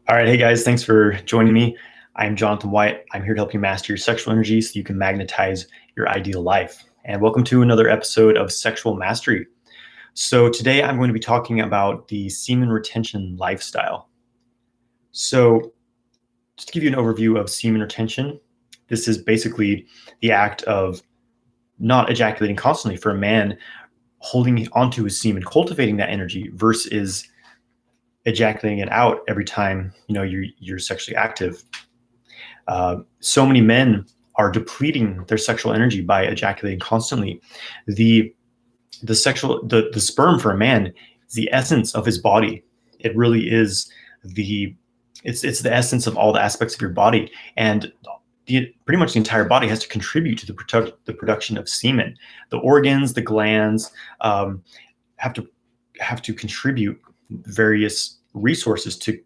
All right, hey guys, thanks for joining me. I'm Jonathan White. I'm here to help you master your sexual energy so you can magnetize your ideal life. And welcome to another episode of Sexual Mastery. So today I'm going to be talking about the semen retention lifestyle. So just to give you an overview of semen retention, this is basically the act of not ejaculating constantly for a man, holding onto his semen, cultivating that energy versus ejaculating it out every time you're sexually active. So many men are depleting their sexual energy by ejaculating constantly. The sperm for a man is the essence of his body. It really is it's the essence of all the aspects of your body, and pretty much the entire body has to contribute to the production of semen. The organs, the glands, have to contribute various resources to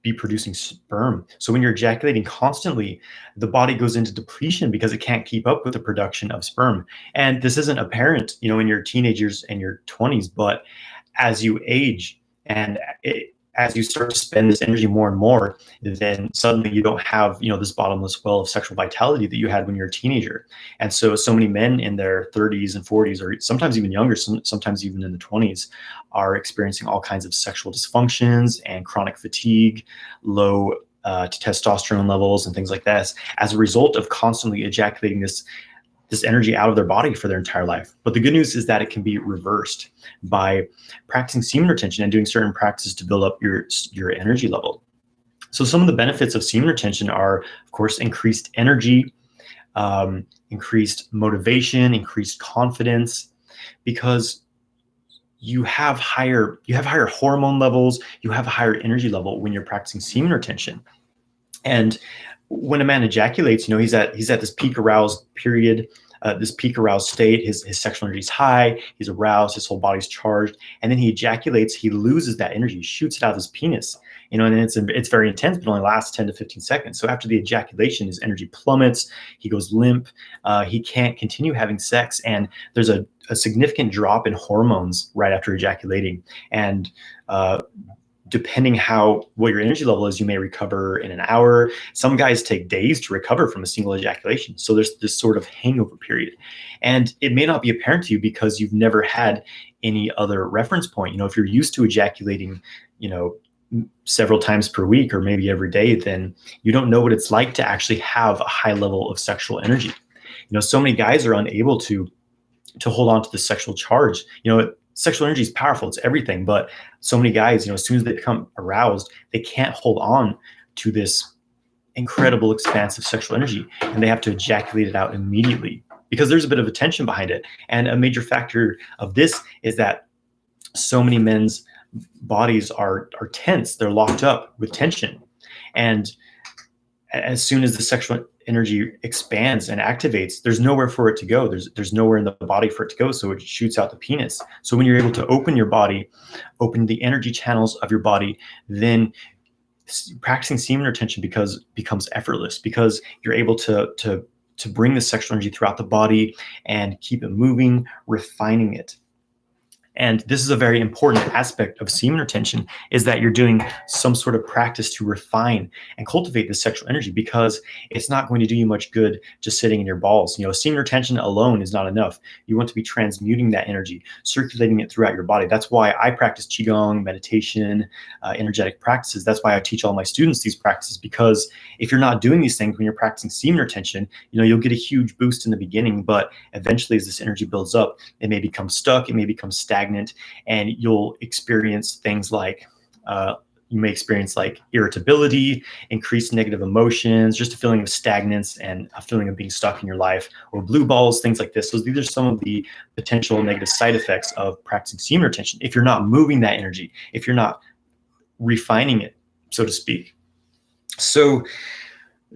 be producing sperm. So when you're ejaculating constantly, the body goes into depletion because it can't keep up with the production of sperm. And this isn't apparent, in your teenagers and your 20s, but as you age and as you start to spend this energy more and more, then suddenly you don't have, this bottomless well of sexual vitality that you had when you were a teenager. And so many men in their 30s and 40s, or sometimes even younger, sometimes even in the 20s, are experiencing all kinds of sexual dysfunctions and chronic fatigue, low testosterone levels, and things like that as a result of constantly ejaculating this energy out of their body for their entire life. But the good news is that it can be reversed by practicing semen retention and doing certain practices to build up your energy level. So some of the benefits of semen retention are, of course, increased energy, increased motivation, increased confidence, because you have higher hormone levels, you have a higher energy level when you're practicing semen retention. And when a man ejaculates, he's at this peak aroused period, this peak aroused state. His sexual energy is high, he's aroused, his whole body's charged, and then he ejaculates. He loses that energy, shoots it out of his penis, and it's very intense, but only lasts 10 to 15 seconds. So after the ejaculation, his energy plummets, he goes limp, he can't continue having sex, and there's a significant drop in hormones right after ejaculating. And depending what your energy level is, you may recover in an hour. Some guys take days to recover from a single ejaculation. So there's this sort of hangover period. And it may not be apparent to you because you've never had any other reference point. If you're used to ejaculating, several times per week or maybe every day, then you don't know what it's like to actually have a high level of sexual energy. So many guys are unable to hold on to the sexual charge. Sexual energy is powerful, it's everything, but so many guys, as soon as they become aroused, they can't hold on to this incredible expansive sexual energy, and they have to ejaculate it out immediately because there's a bit of a tension behind it. And a major factor of this is that so many men's bodies are tense, they're locked up with tension. And as soon as the sexual energy expands and activates, there's nowhere for it to go. There's nowhere in the body for it to go, so it shoots out the penis. So when you're able to open your body, open the energy channels of your body, then practicing semen retention becomes effortless because you're able to bring the sexual energy throughout the body and keep it moving, refining it. And this is a very important aspect of semen retention, is that you're doing some sort of practice to refine and cultivate the sexual energy, because it's not going to do you much good just sitting in your balls. Semen retention alone is not enough. You want to be transmuting that energy, circulating it throughout your body. That's why I practice Qigong, meditation, energetic practices. That's why I teach all my students these practices, because if you're not doing these things when you're practicing semen retention, you'll get a huge boost in the beginning, but eventually as this energy builds up, it may become stuck, it may become stagnant, and you'll experience things like irritability, increased negative emotions, just a feeling of stagnance and a feeling of being stuck in your life, or blue balls, things like this. So these are some of the potential negative side effects of practicing semen retention if you're not moving that energy, if you're not refining it, so to speak. So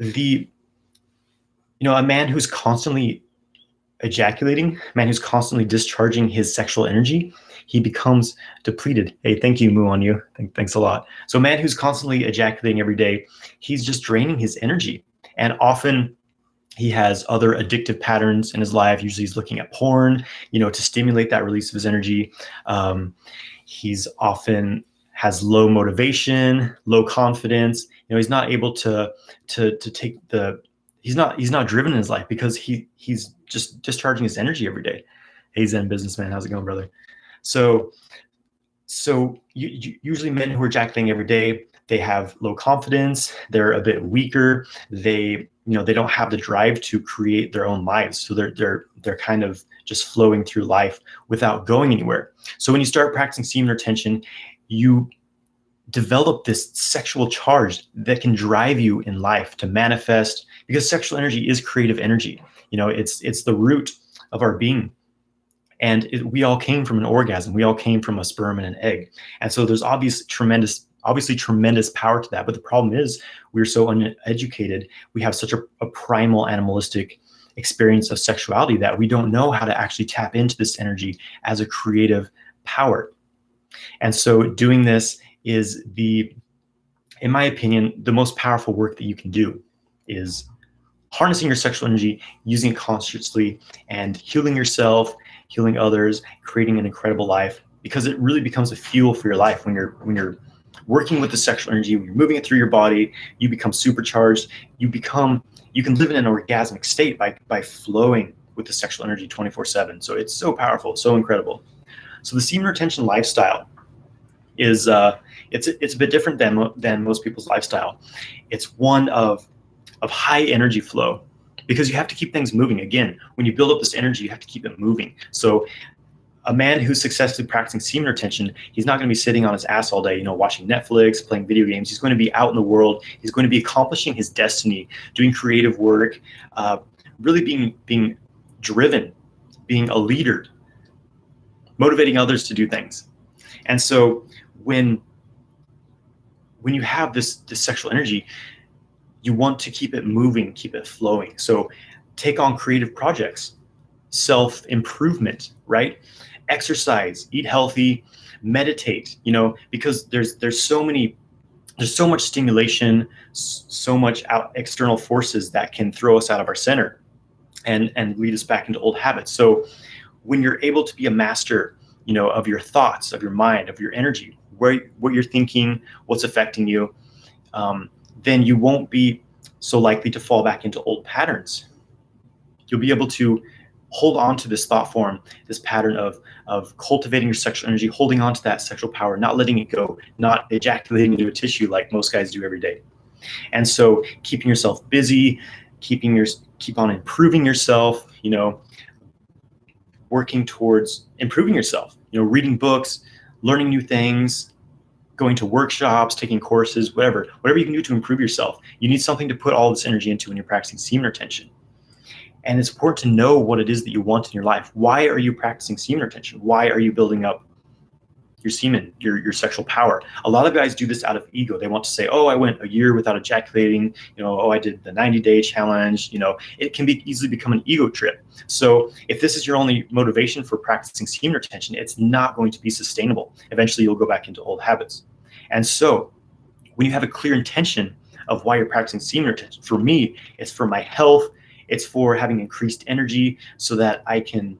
a man who's constantly ejaculating, a man who's constantly discharging his sexual energy, he becomes depleted. Hey, thank you, Moo on you. Thanks a lot. So a man who's constantly ejaculating every day, he's just draining his energy. And often he has other addictive patterns in his life. Usually he's looking at porn, to stimulate that release of his energy. He's often has low motivation, low confidence. He's not able to take the he's not driven in his life because he's just discharging his energy every day. Hey Zen businessman, how's it going, brother? So usually men who are ejaculating every day, they have low confidence, they're a bit weaker, they don't have the drive to create their own lives. So they're kind of just flowing through life without going anywhere. So when you start practicing semen retention, you develop this sexual charge that can drive you in life to manifest, because sexual energy is creative energy. It's the root of our being. And we all came from an orgasm. We all came from a sperm and an egg. And so there's obviously tremendous power to that. But the problem is we're so uneducated. We have such a primal animalistic experience of sexuality that we don't know how to actually tap into this energy as a creative power. And so doing this is in my opinion, the most powerful work that you can do is harnessing your sexual energy, using it consciously, and healing yourself, healing others, creating an incredible life, because it really becomes a fuel for your life. When you're working with the sexual energy, when you're moving it through your body, you become supercharged. You can live in an orgasmic state by flowing with the sexual energy 24/7. So it's so powerful, so incredible. So the semen retention lifestyle is it's a bit different than most people's lifestyle. It's one of high energy flow, because you have to keep things moving. Again, when you build up this energy, you have to keep it moving. So a man who's successfully practicing semen retention, he's not going to be sitting on his ass all day, watching Netflix, playing video games. He's going to be out in the world. He's going to be accomplishing his destiny, doing creative work, really being driven, being a leader, motivating others to do things. And so when you have this sexual energy, you want to keep it moving, keep it flowing. So take on creative projects, self-improvement, right? Exercise, eat healthy, meditate, because there's so much stimulation, so much external forces that can throw us out of our center and lead us back into old habits. So when you're able to be a master, of your thoughts, of your mind, of your energy, what you're thinking, what's affecting you, then you won't be so likely to fall back into old patterns. You'll be able to hold on to this thought form, this pattern of cultivating your sexual energy, holding on to that sexual power, not letting it go, not ejaculating into a tissue like most guys do every day. And so keeping yourself busy, keep on improving yourself, working towards improving yourself, reading books, learning new things, going to workshops, taking courses, whatever you can do to improve yourself. You need something to put all this energy into when you're practicing semen retention. And it's important to know what it is that you want in your life. Why are you practicing semen retention? Why are you building up your semen, your sexual power? A lot of guys do this out of ego. They want to say, oh, I went a year without ejaculating, oh, I did the 90-day challenge. It can easily become an ego trip. So if this is your only motivation for practicing semen retention, it's not going to be sustainable. Eventually you'll go back into old habits. And so when you have a clear intention of why you're practicing semen retention, for me, it's for my health, it's for having increased energy so that I can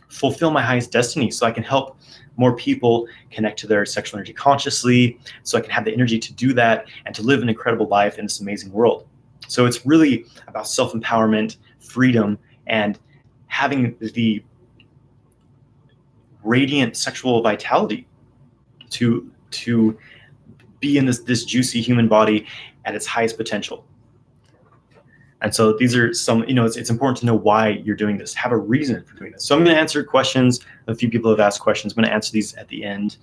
fulfill my highest destiny, so I can help more people connect to their sexual energy consciously, so I can have the energy to do that and to live an incredible life in this amazing world. So it's really about self-empowerment, freedom, and having the radiant sexual vitality to be in this juicy human body at its highest potential. And so these are some, it's important to know why you're doing this. Have a reason for doing this. So I'm going to answer questions. A few people have asked questions. I'm going to answer these at the end.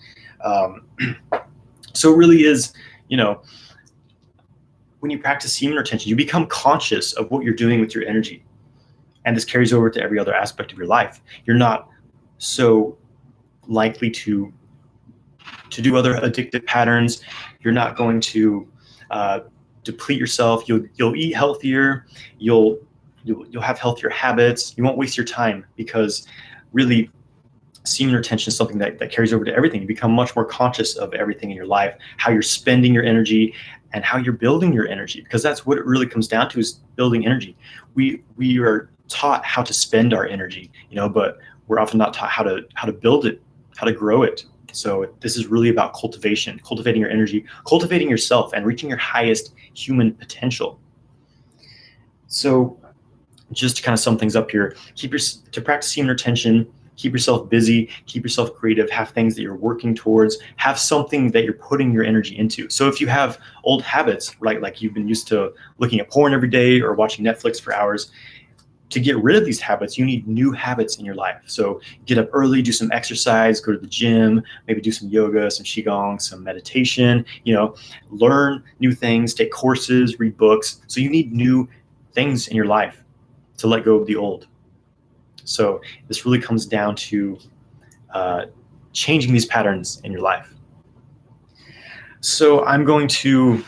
So it really is, when you practice semen retention, you become conscious of what you're doing with your energy. And this carries over to every other aspect of your life. You're not so likely to do other addictive patterns. You're not going to deplete yourself. You'll eat healthier. You'll have healthier habits. You won't waste your time, because really semen retention is something that carries over to everything. You become much more conscious of everything in your life, how you're spending your energy and how you're building your energy, because that's what it really comes down to, is building energy. We are taught how to spend our energy, but we're often not taught how to build it, how to grow it, So this is really about cultivation, cultivating your energy, cultivating yourself, and reaching your highest human potential. So just to kind of sum things up here, to practice semen retention, keep yourself busy, keep yourself creative, have things that you're working towards, have something that you're putting your energy into. So if you have old habits, like you've been used to looking at porn every day or watching Netflix for hours, to get rid of these habits, you need new habits in your life. So get up early, do some exercise, go to the gym, maybe do some yoga, some qigong, some meditation, learn new things, take courses, read books. So you need new things in your life to let go of the old. So this really comes down to changing these patterns in your life. So I'm going to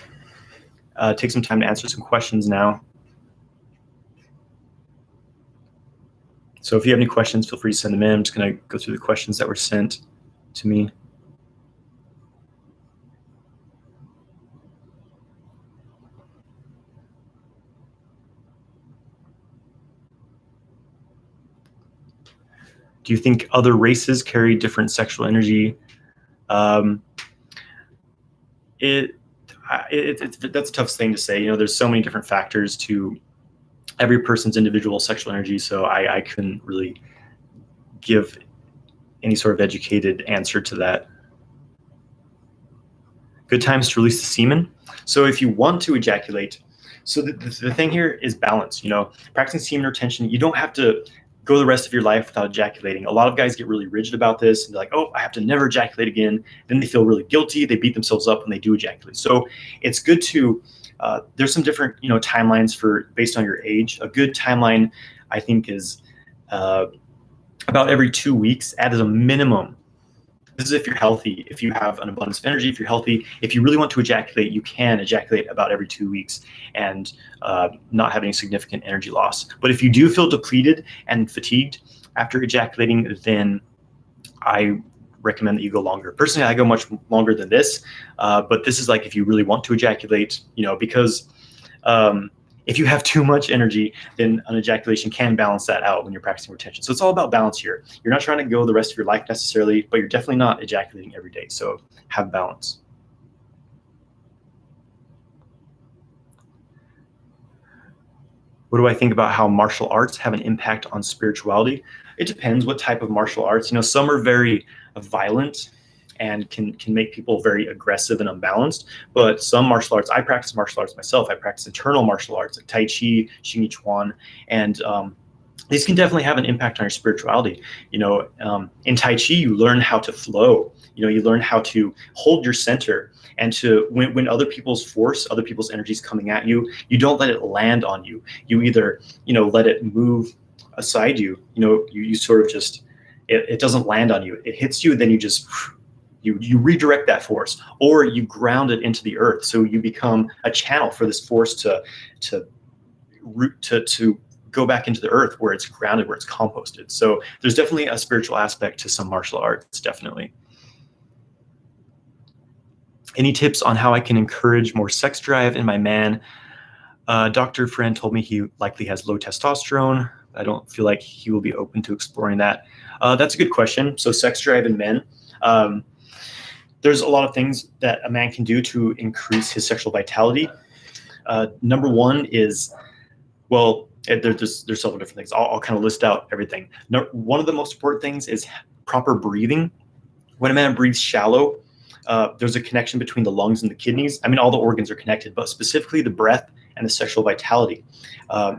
take some time to answer some questions now. So if you have any questions, feel free to send them in. I'm just going to go through the questions that were sent to me. Do you think other races carry different sexual energy? That's a tough thing to say. There's so many different factors to every person's individual sexual energy, so I couldn't really give any sort of educated answer to that. Good times to release the semen. So if you want to ejaculate, so the thing here is balance. Practicing semen retention, you don't have to go the rest of your life without ejaculating. A lot of guys get really rigid about this, and they're like, oh, I have to never ejaculate again. Then they feel really guilty. They beat themselves up when they do ejaculate. So it's good to, there's some different, timelines based on your age. A good timeline, I think, is about every 2 weeks at a minimum. This is if you're healthy, if you have an abundance of energy, if you're healthy. If you really want to ejaculate, you can ejaculate about every 2 weeks and not have any significant energy loss. But if you do feel depleted and fatigued after ejaculating, then I recommend that you go longer. Personally, I go much longer than this, but this is like if you really want to ejaculate, because if you have too much energy, then an ejaculation can balance that out when you're practicing retention. So it's all about balance here. You're not trying to go the rest of your life necessarily, but you're definitely not ejaculating every day. So have balance. What do I think about how martial arts have an impact on spirituality? It depends what type of martial arts. Some are very violent and can make people very aggressive and unbalanced. But some martial arts, I practice martial arts myself. I practice internal martial arts like Tai Chi, Xing Yi Chuan, and these can definitely have an impact on your spirituality. In Tai Chi, you learn how to flow. You learn how to hold your center, and to when other people's force, other people's energy is coming at you, you don't let it land on you. You either let it move aside you. You sort of just it doesn't land on you. It hits you, and then you just you redirect that force, or you ground it into the earth. So you become a channel for this force to go back into the earth where it's grounded, where it's composted. So there's definitely a spiritual aspect to some martial arts, definitely. Any tips on how I can encourage more sex drive in my man? Dr. Friend told me he likely has low testosterone. I don't feel like he will be open to exploring that. That's a good question. So sex drive in men. There's a lot of things that a man can do to increase his sexual vitality. Number one is, there's several different things. I'll kind of list out everything. One of the most important things is proper breathing. When a man breathes shallow, there's a connection between the lungs and the kidneys. I mean, all the organs are connected, but specifically the breath and the sexual vitality.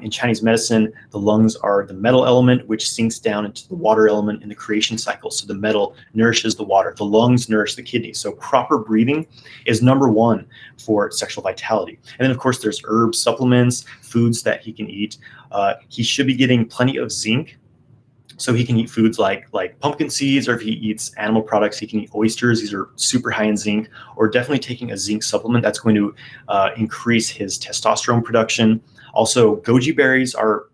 In Chinese medicine, the lungs are the metal element, which sinks down into the water element in the creation cycle. So the metal nourishes the water. The lungs nourish the kidneys. So proper breathing is number one for sexual vitality. And then, of course, there's herb supplements, foods that he can eat. He should be getting plenty of zinc. So he can eat foods like pumpkin seeds, or if he eats animal products, he can eat oysters. These are super high in zinc, or definitely taking a zinc supplement that's going to increase his testosterone production. Also, goji berries are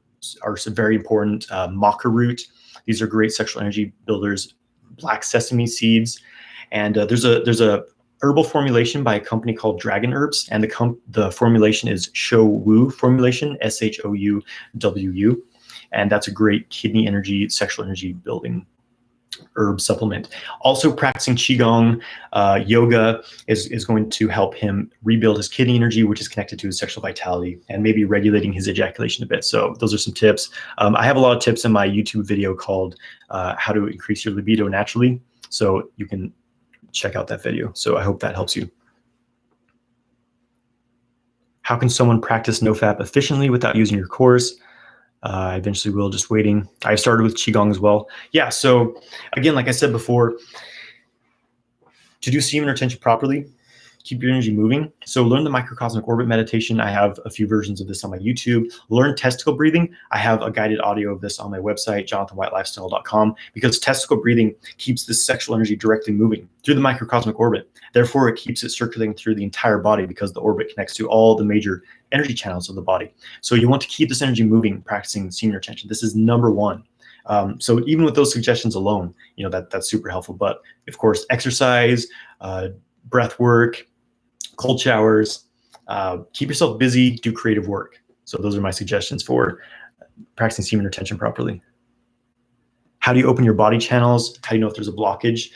some very important. Maca root, these are great sexual energy builders. Black sesame seeds, and there's a herbal formulation by a company called Dragon Herbs, and the formulation is Shou Wu formulation, SHOUWU. And that's a great kidney energy, sexual energy building herb supplement. Also, practicing qigong, yoga is going to help him rebuild his kidney energy, which is connected to his sexual vitality, and maybe regulating his ejaculation a bit. So those are some tips. I have a lot of tips in my YouTube video called how to increase your libido naturally. So you can check out that video. So I hope that helps you. How can someone practice Nofap efficiently without using your course? I eventually will, just waiting. I started with qigong as well. Yeah, so again, like I said before, to do semen retention properly, keep your energy moving. So learn the microcosmic orbit meditation. I have a few versions of this on my YouTube. Learn testicle breathing. I have a guided audio of this on my website, jonathanwhitelifestyle.com, because testicle breathing keeps this sexual energy directly moving through the microcosmic orbit. Therefore, it keeps it circulating through the entire body because the orbit connects to all the major energy channels of the body. So you want to keep this energy moving, practicing semen retention. This is number one. So even with those suggestions alone, that's super helpful. But of course, exercise, breath work, cold showers, keep yourself busy, do creative work. So those are my suggestions for practicing semen retention properly. How do you open your body channels? How do you know if there's a blockage?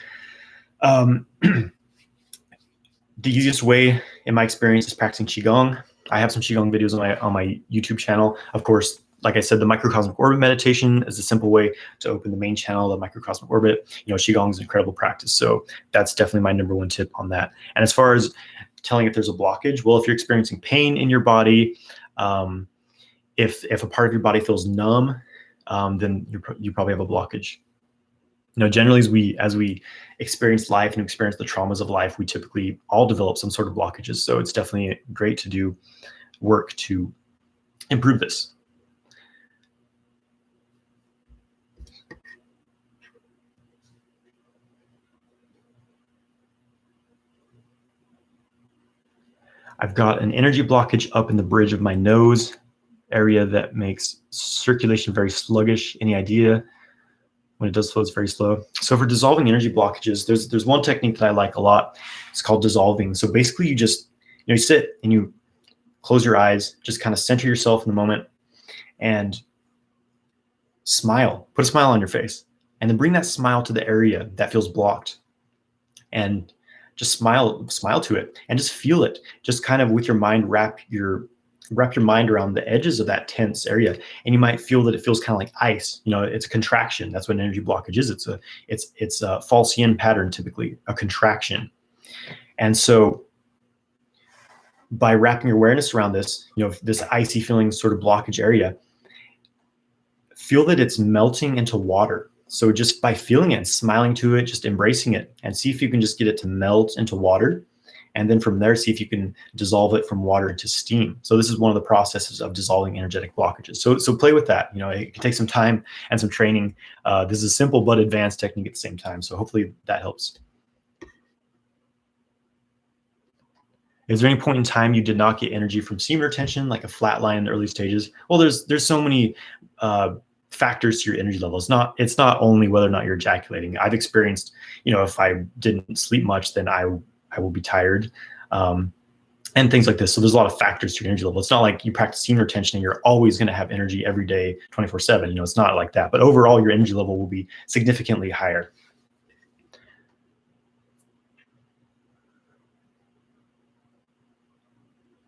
The easiest way, in my experience, is practicing qigong. I have some qigong videos on my YouTube channel. Of course, like I said, the microcosmic orbit meditation is a simple way to open the main channel, the microcosmic orbit. qigong is an incredible practice. So that's definitely my number one tip on that. And as far as telling if there's a blockage, well, if you're experiencing pain in your body, if a part of your body feels numb, then you probably have a blockage. Generally, as we experience life and experience the traumas of life, we typically all develop some sort of blockages. So it's definitely great to do work to improve this. I've got an energy blockage up in the bridge of my nose area that makes circulation very sluggish. Any idea? When it does flow, it's very slow. So for dissolving energy blockages, there's one technique that I like a lot. It's called dissolving. So basically you just, you sit and you close your eyes, just kind of center yourself in the moment and smile. Put a smile on your face and then bring that smile to the area that feels blocked and just smile to it and just feel it. Just kind of with your mind, wrap your mind around the edges of that tense area, and you might feel that it feels kind of like ice. It's a contraction. That's what an energy blockage is. It's a false yin pattern, typically a contraction. And so by wrapping your awareness around this, this icy feeling sort of blockage area, feel that it's melting into water. So just by feeling it and smiling to it, just embracing it, and see if you can just get it to melt into water. And then from there, see if you can dissolve it from water into steam. So this is one of the processes of dissolving energetic blockages. So play with that. It can take some time and some training. This is a simple but advanced technique at the same time. So hopefully that helps. Is there any point in time you did not get energy from semen retention, like a flat line in the early stages? Well, there's so many factors to your energy level. It's not only whether or not you're ejaculating. I've experienced, if I didn't sleep much, then I will be tired, and things like this. So there's a lot of factors to your energy level. It's not like you practice semen retention and you're always going to have energy every day, 24/7. It's not like that. But overall, your energy level will be significantly higher.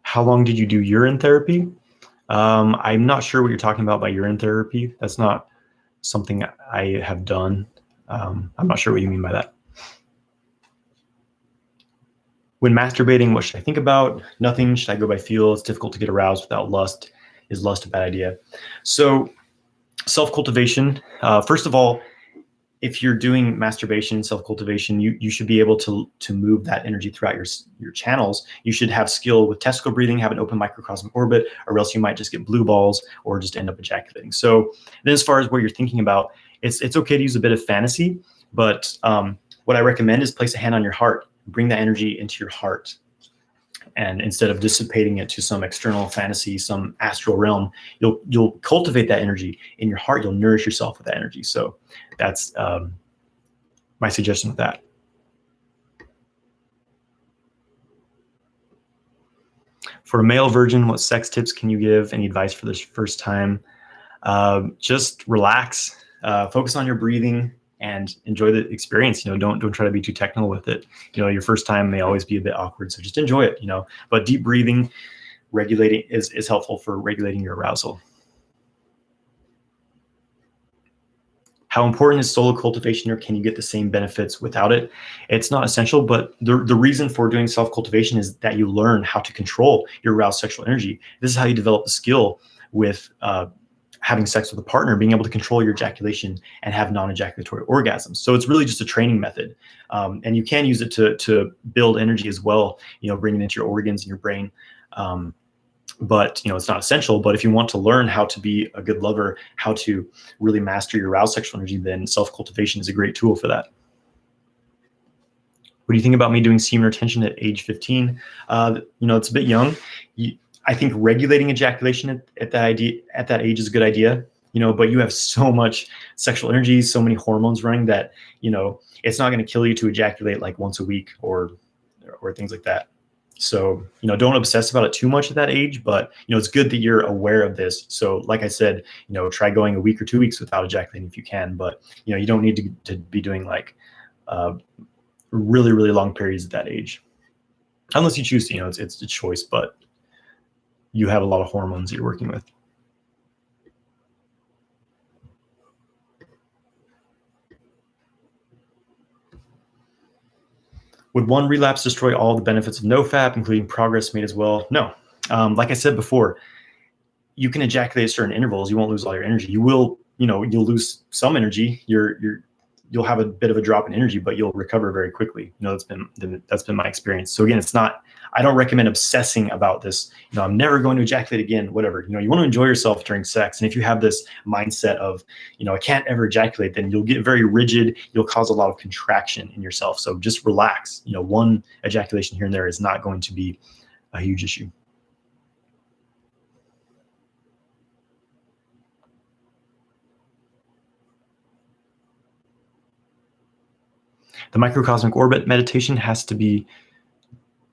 How long did you do urine therapy? I'm not sure what you're talking about by urine therapy. That's not something I have done. I'm not sure what you mean by that. When masturbating, what should I think about? Nothing. Should I go by feel? It's difficult to get aroused without lust. Is lust a bad idea? So self-cultivation, first of all, if you're doing masturbation, self-cultivation, you should be able to move that energy throughout your channels. You should have skill with testicle breathing, have an open microcosmic orbit, or else you might just get blue balls or just end up ejaculating. So then as far as what you're thinking about, it's okay to use a bit of fantasy, but what I recommend is place a hand on your heart. Bring that energy into your heart. And instead of dissipating it to some external fantasy, some astral realm, you'll cultivate that energy in your heart. You'll nourish yourself with that energy. So that's my suggestion with that. For a male virgin, what sex tips can you give? Any advice for this first time? Just relax, focus on your breathing, and enjoy the experience. Don't try to be too technical with it. Your first time may always be a bit awkward, so just enjoy it. But deep breathing, regulating is helpful for regulating your arousal. How important is solo cultivation, or can you get the same benefits without it? It's not essential, but the reason for doing self-cultivation is that you learn how to control your aroused sexual energy. This is how you develop the skill with having sex with a partner, being able to control your ejaculation and have non-ejaculatory orgasms. So it's really just a training method. And you can use it to build energy as well, bringing it into your organs and your brain. But it's not essential. But if you want to learn how to be a good lover, how to really master your aroused sexual energy, then self-cultivation is a great tool for that. What do you think about me doing semen retention at age 15? It's a bit young. I think regulating ejaculation at that age is a good idea. But you have so much sexual energy, so many hormones running that it's not going to kill you to ejaculate like once a week or things like that. So, don't obsess about it too much at that age, but, it's good that you're aware of this. So like I said, try going a week or 2 weeks without ejaculating if you can, but, you don't need to be doing like really, really long periods at that age. Unless you choose to, it's a choice, but you have a lot of hormones that you're working with. Would one relapse destroy all the benefits of Nofap, including progress made as well? No. Like I said before, you can ejaculate at certain intervals. You won't lose all your energy. You will, you'll lose some energy. You'll have a bit of a drop in energy, but you'll recover very quickly. That's been my experience. So again, I don't recommend obsessing about this. I'm never going to ejaculate again, whatever. You want to enjoy yourself during sex. And if you have this mindset of, I can't ever ejaculate, then you'll get very rigid. You'll cause a lot of contraction in yourself. So just relax. One ejaculation here and there is not going to be a huge issue. The microcosmic orbit meditation has to be,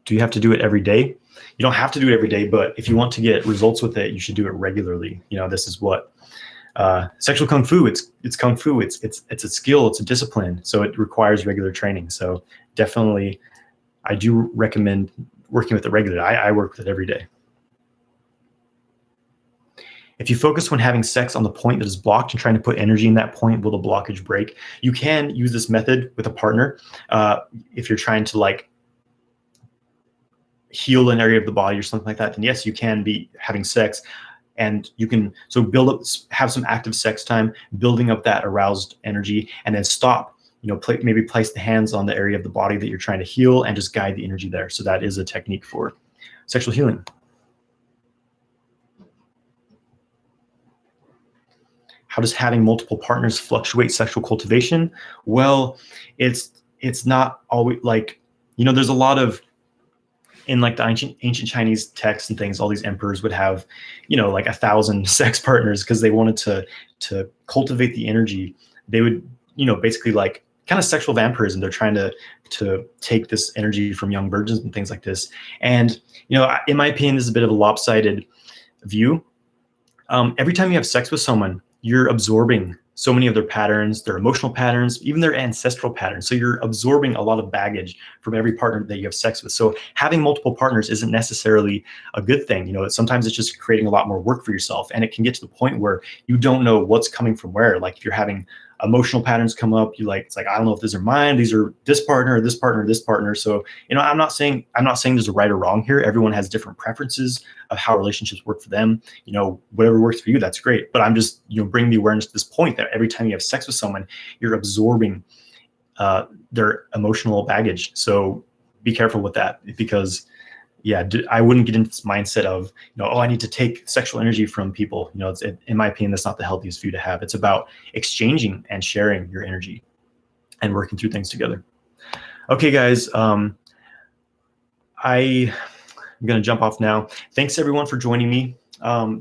do you have to do it every day? You don't have to do it every day, but if you want to get results with it, you should do it regularly. This is what sexual kung fu, it's kung fu, it's a skill, it's a discipline. So it requires regular training. So definitely, I do recommend working with it regularly. I work with it every day. If you focus when having sex on the point that is blocked and trying to put energy in that point, will the blockage break? You can use this method with a partner if you're trying to like heal an area of the body or something like that. Then yes, you can be having sex, and you can have some active sex time, building up that aroused energy, and then stop. Maybe place the hands on the area of the body that you're trying to heal and just guide the energy there. So that is a technique for sexual healing. How does having multiple partners fluctuate sexual cultivation? Well, it's not always like, there's a lot of, in like the ancient Chinese texts and things, all these emperors would have, like 1,000 sex partners because they wanted to cultivate the energy. They would, basically like kind of sexual vampirism. They're trying to take this energy from young virgins and things like this. And, in my opinion, this is a bit of a lopsided view. Every time you have sex with someone, you're absorbing so many of their patterns, their emotional patterns, even their ancestral patterns. So you're absorbing a lot of baggage from every partner that you have sex with. So having multiple partners isn't necessarily a good thing. Sometimes it's just creating a lot more work for yourself. And it can get to the point where you don't know what's coming from where. Like if you're having emotional patterns come up, it's like, I don't know if these are mine, these are this partner, or this partner, or this partner. So, I'm not saying there's a right or wrong here. Everyone has different preferences of how relationships work for them. Whatever works for you, that's great. But I'm just, bringing the awareness to this point that every time you have sex with someone, you're absorbing their emotional baggage. So be careful with that, because I wouldn't get into this mindset of, I need to take sexual energy from people. In my opinion, that's not the healthiest view to have. It's about exchanging and sharing your energy and working through things together. Okay, guys, I'm going to jump off now. Thanks everyone for joining me.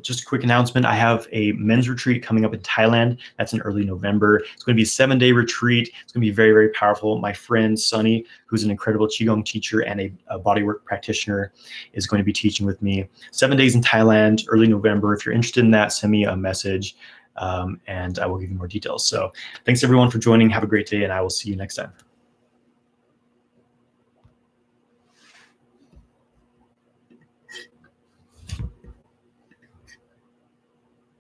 Just a quick announcement. I have a men's retreat coming up in Thailand. That's in early November. It's going to be a 7-day retreat. It's going to be very, very powerful. My friend, Sunny, who's an incredible Qigong teacher and a bodywork practitioner, is going to be teaching with me. 7 days in Thailand, early November. If you're interested in that, send me a message. and I will give you more details. So thanks everyone for joining. Have a great day, and I will see you next time.